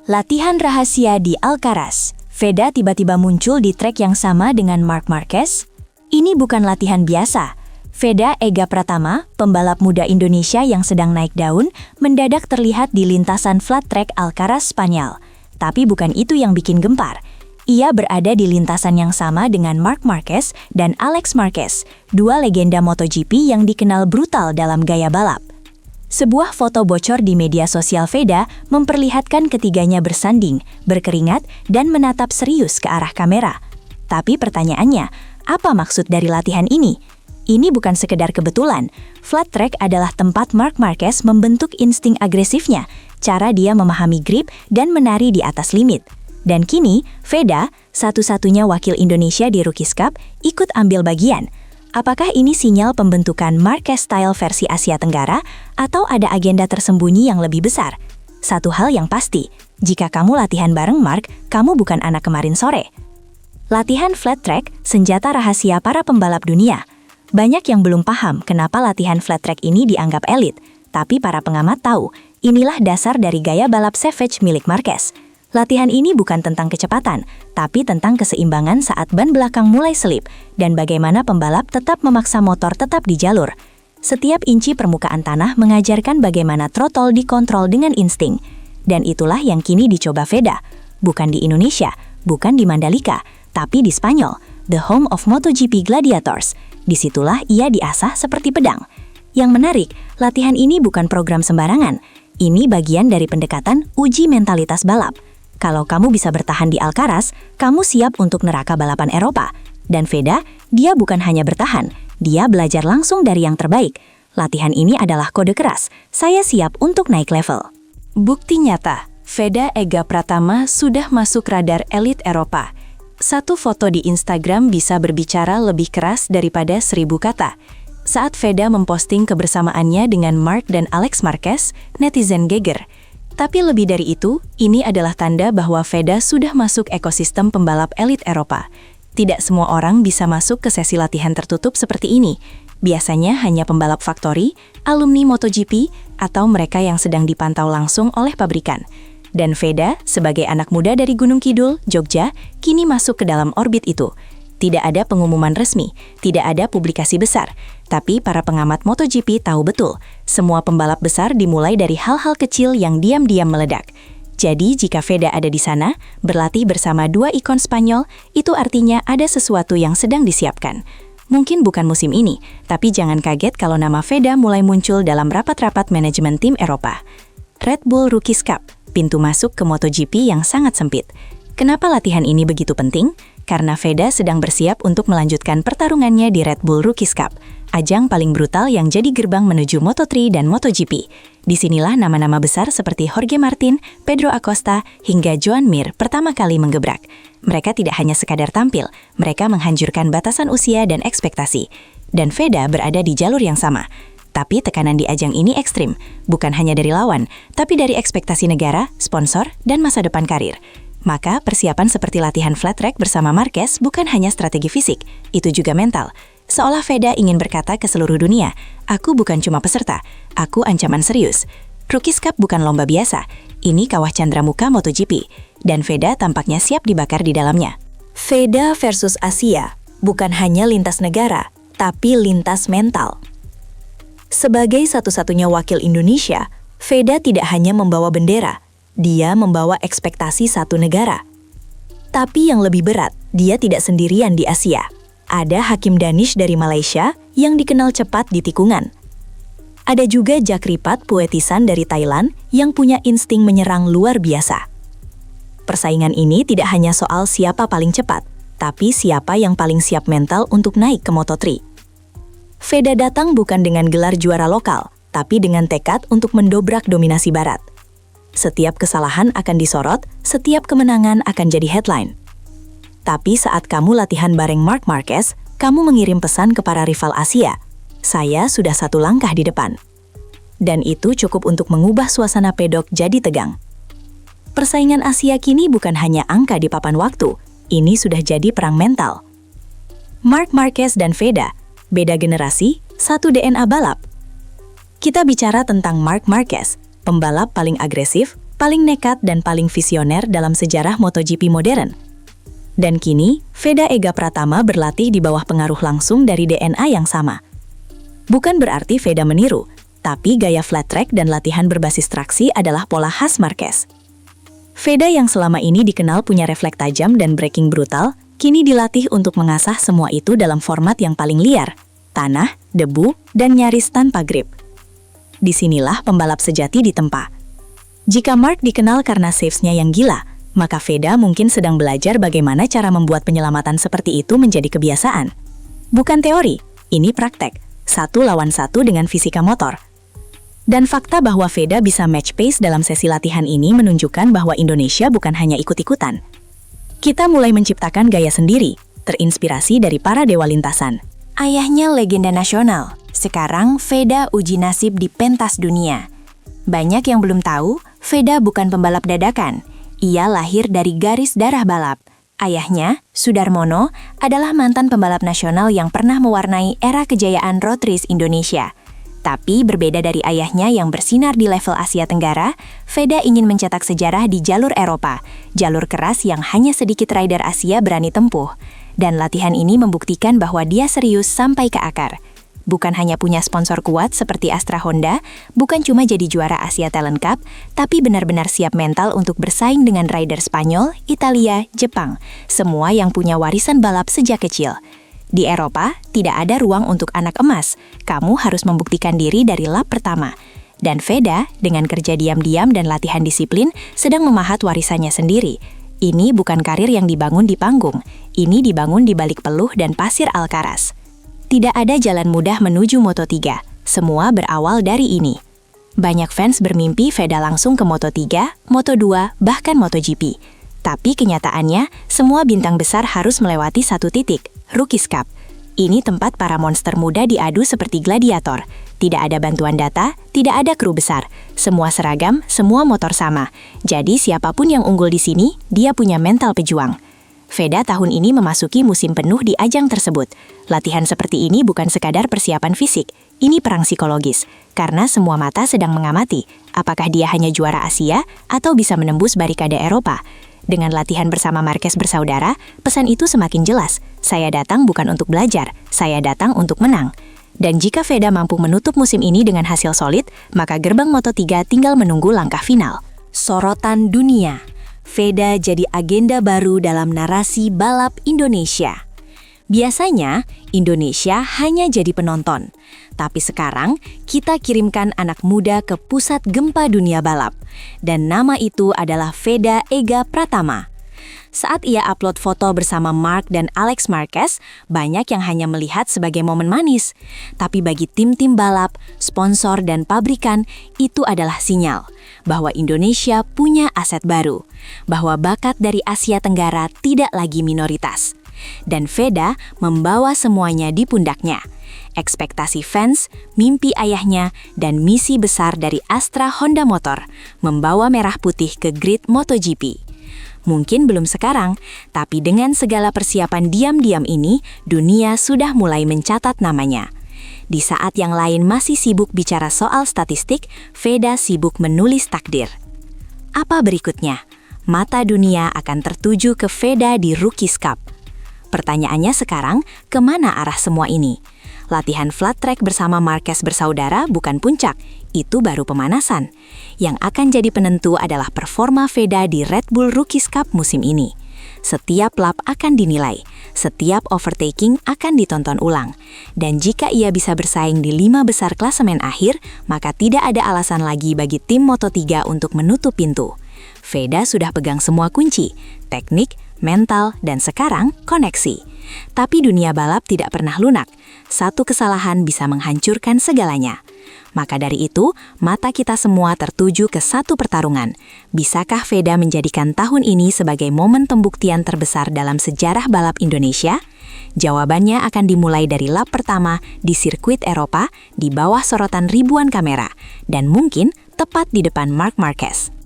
Latihan rahasia di Alcaraz. Veda tiba-tiba muncul di trek yang sama dengan Marc Marquez. Ini bukan latihan biasa. Veda Ega Pratama, pembalap muda Indonesia yang sedang naik daun, mendadak terlihat di lintasan flat track Alcaraz, Spanyol. Tapi bukan itu yang bikin gempar. Ia berada di lintasan yang sama dengan Marc Marquez dan Alex Marquez, dua legenda MotoGP yang dikenal brutal dalam gaya balap. Sebuah foto bocor di media sosial Veda memperlihatkan ketiganya bersanding, berkeringat, dan menatap serius ke arah kamera. Tapi pertanyaannya, apa maksud dari latihan ini? Ini bukan sekedar kebetulan. Flat track adalah tempat Marc Marquez membentuk insting agresifnya, cara dia memahami grip dan menari di atas limit. Dan kini, Veda, satu-satunya wakil Indonesia di Rookies Cup, ikut ambil bagian. Apakah ini sinyal pembentukan Marquez Style versi Asia Tenggara atau ada agenda tersembunyi yang lebih besar? Satu hal yang pasti, jika kamu latihan bareng Marc, kamu bukan anak kemarin sore. Latihan flat track, senjata rahasia para pembalap dunia. Banyak yang belum paham kenapa latihan flat track ini dianggap elit, tapi para pengamat tahu, inilah dasar dari gaya balap savage milik Marquez. Latihan ini bukan tentang kecepatan, tapi tentang keseimbangan saat ban belakang mulai selip dan bagaimana pembalap tetap memaksa motor tetap di jalur. Setiap inci permukaan tanah mengajarkan bagaimana throttle dikontrol dengan insting. Dan itulah yang kini dicoba Veda. Bukan di Indonesia, bukan di Mandalika, tapi di Spanyol, the home of MotoGP Gladiators. Disitulah ia diasah seperti pedang. Yang menarik, latihan ini bukan program sembarangan. Ini bagian dari pendekatan uji mentalitas balap. Kalau kamu bisa bertahan di Alcaraz, kamu siap untuk neraka balapan Eropa. Dan Veda, dia bukan hanya bertahan, dia belajar langsung dari yang terbaik. Latihan ini adalah kode keras, saya siap untuk naik level. Bukti nyata, Veda Ega Pratama sudah masuk radar elit Eropa. Satu foto di Instagram bisa berbicara lebih keras daripada 1000 kata. Saat Veda memposting kebersamaannya dengan Marc dan Alex Marquez, netizen geger. Tapi lebih dari itu, ini adalah tanda bahwa Veda sudah masuk ekosistem pembalap elit Eropa. Tidak semua orang bisa masuk ke sesi latihan tertutup seperti ini. Biasanya hanya pembalap factory, alumni MotoGP, atau mereka yang sedang dipantau langsung oleh pabrikan. Dan Veda, sebagai anak muda dari Gunung Kidul, Jogja, kini masuk ke dalam orbit itu. Tidak ada pengumuman resmi, tidak ada publikasi besar. Tapi para pengamat MotoGP tahu betul, semua pembalap besar dimulai dari hal-hal kecil yang diam-diam meledak. Jadi jika Veda ada di sana, berlatih bersama dua ikon Spanyol, itu artinya ada sesuatu yang sedang disiapkan. Mungkin bukan musim ini, tapi jangan kaget kalau nama Veda mulai muncul dalam rapat-rapat manajemen tim Eropa. Red Bull Rookies Cup, pintu masuk ke MotoGP yang sangat sempit. Kenapa latihan ini begitu penting? Karena Veda sedang bersiap untuk melanjutkan pertarungannya di Red Bull Rookies Cup, ajang paling brutal yang jadi gerbang menuju Moto3 dan MotoGP. Disinilah nama-nama besar seperti Jorge Martin, Pedro Acosta, hingga Joan Mir pertama kali menggebrak. Mereka tidak hanya sekadar tampil, mereka menghancurkan batasan usia dan ekspektasi. Dan Veda berada di jalur yang sama. Tapi tekanan di ajang ini ekstrim, bukan hanya dari lawan, tapi dari ekspektasi negara, sponsor, dan masa depan karir. Maka persiapan seperti latihan flat track bersama Marquez bukan hanya strategi fisik, itu juga mental. Seolah Veda ingin berkata ke seluruh dunia, aku bukan cuma peserta, aku ancaman serius. Rookies Cup bukan lomba biasa, ini kawah candramuka MotoGP, dan Veda tampaknya siap dibakar di dalamnya. Veda versus Asia, bukan hanya lintas negara, tapi lintas mental. Sebagai satu-satunya wakil Indonesia, Veda tidak hanya membawa bendera, dia membawa ekspektasi satu negara. Tapi yang lebih berat, dia tidak sendirian di Asia. Ada Hakim Danish dari Malaysia yang dikenal cepat di tikungan. Ada juga Jack Ripat Puetisan dari Thailand yang punya insting menyerang luar biasa. Persaingan ini tidak hanya soal siapa paling cepat, tapi siapa yang paling siap mental untuk naik ke Moto3. Veda datang bukan dengan gelar juara lokal, tapi dengan tekad untuk mendobrak dominasi barat. Setiap kesalahan akan disorot, setiap kemenangan akan jadi headline. Tapi saat kamu latihan bareng Marc Marquez, kamu mengirim pesan ke para rival Asia. Saya sudah satu langkah di depan. Dan itu cukup untuk mengubah suasana pedok jadi tegang. Persaingan Asia kini bukan hanya angka di papan waktu, ini sudah jadi perang mental. Marc Marquez dan Veda, beda generasi, satu DNA balap. Kita bicara tentang Marc Marquez, pembalap paling agresif, paling nekat dan paling visioner dalam sejarah MotoGP modern. Dan kini, Veda Ega Pratama berlatih di bawah pengaruh langsung dari DNA yang sama. Bukan berarti Veda meniru, tapi gaya flat track dan latihan berbasis traksi adalah pola khas Marquez. Veda yang selama ini dikenal punya refleks tajam dan braking brutal, kini dilatih untuk mengasah semua itu dalam format yang paling liar, tanah, debu, dan nyaris tanpa grip. Disinilah pembalap sejati ditempa. Jika Mark dikenal karena saves-nya yang gila, maka Veda mungkin sedang belajar bagaimana cara membuat penyelamatan seperti itu menjadi kebiasaan. Bukan teori, ini praktek, 1 lawan 1 dengan fisika motor. Dan fakta bahwa Veda bisa match pace dalam sesi latihan ini menunjukkan bahwa Indonesia bukan hanya ikut-ikutan. Kita mulai menciptakan gaya sendiri, terinspirasi dari para dewa lintasan. Ayahnya legenda nasional, sekarang Veda uji nasib di pentas dunia. Banyak yang belum tahu, Veda bukan pembalap dadakan. Ia lahir dari garis darah balap. Ayahnya, Sudarmono, adalah mantan pembalap nasional yang pernah mewarnai era kejayaan road race Indonesia. Tapi berbeda dari ayahnya yang bersinar di level Asia Tenggara, Veda ingin mencetak sejarah di jalur Eropa, jalur keras yang hanya sedikit rider Asia berani tempuh. Dan latihan ini membuktikan bahwa dia serius sampai ke akar. Bukan hanya punya sponsor kuat seperti Astra Honda, bukan cuma jadi juara Asia Talent Cup, tapi benar-benar siap mental untuk bersaing dengan rider Spanyol, Italia, Jepang, semua yang punya warisan balap sejak kecil. Di Eropa, tidak ada ruang untuk anak emas. Kamu harus membuktikan diri dari lap pertama. Dan Veda, dengan kerja diam-diam dan latihan disiplin, sedang memahat warisannya sendiri. Ini bukan karir yang dibangun di panggung, ini dibangun di balik peluh dan pasir Alcaraz. Tidak ada jalan mudah menuju Moto3, semua berawal dari ini. Banyak fans bermimpi Veda langsung ke Moto3, Moto2, bahkan MotoGP. Tapi kenyataannya, semua bintang besar harus melewati satu titik, Rookies Cup. Ini tempat para monster muda diadu seperti gladiator. Tidak ada bantuan data, tidak ada kru besar. Semua seragam, semua motor sama. Jadi siapapun yang unggul di sini, dia punya mental pejuang. Veda tahun ini memasuki musim penuh di ajang tersebut. Latihan seperti ini bukan sekadar persiapan fisik, ini perang psikologis. Karena semua mata sedang mengamati, apakah dia hanya juara Asia atau bisa menembus barikade Eropa. Dengan latihan bersama Marquez bersaudara, pesan itu semakin jelas. Saya datang bukan untuk belajar, saya datang untuk menang. Dan jika Veda mampu menutup musim ini dengan hasil solid, maka gerbang Moto3 tinggal menunggu langkah final. Sorotan dunia. Veda jadi agenda baru dalam narasi balap Indonesia. Biasanya, Indonesia hanya jadi penonton. Tapi sekarang, kita kirimkan anak muda ke pusat gempa dunia balap. Dan nama itu adalah Veda Ega Pratama. Saat ia upload foto bersama Mark dan Alex Marquez, banyak yang hanya melihat sebagai momen manis. Tapi bagi tim-tim balap, sponsor, dan pabrikan, itu adalah sinyal bahwa Indonesia punya aset baru, bahwa bakat dari Asia Tenggara tidak lagi minoritas. Dan Veda membawa semuanya di pundaknya. Ekspektasi fans, mimpi ayahnya, dan misi besar dari Astra Honda Motor membawa merah putih ke grid MotoGP. Mungkin belum sekarang, tapi dengan segala persiapan diam-diam ini, dunia sudah mulai mencatat namanya. Di saat yang lain masih sibuk bicara soal statistik, Veda sibuk menulis takdir. Apa berikutnya? Mata dunia akan tertuju ke Veda di Rookies Cup. Pertanyaannya sekarang, kemana arah semua ini? Latihan flat track bersama Marquez bersaudara bukan puncak, itu baru pemanasan. Yang akan jadi penentu adalah performa Veda di Red Bull Rookies Cup musim ini. Setiap lap akan dinilai, setiap overtaking akan ditonton ulang. Dan jika ia bisa bersaing di 5 besar klasemen akhir, maka tidak ada alasan lagi bagi tim Moto3 untuk menutup pintu. Veda sudah pegang semua kunci, teknik, mental, dan sekarang koneksi. Tapi dunia balap tidak pernah lunak. Satu kesalahan bisa menghancurkan segalanya. Maka dari itu, mata kita semua tertuju ke satu pertarungan. Bisakah Veda menjadikan tahun ini sebagai momen pembuktian terbesar dalam sejarah balap Indonesia? Jawabannya akan dimulai dari lap pertama di sirkuit Eropa di bawah sorotan ribuan kamera dan mungkin tepat di depan Marc Marquez.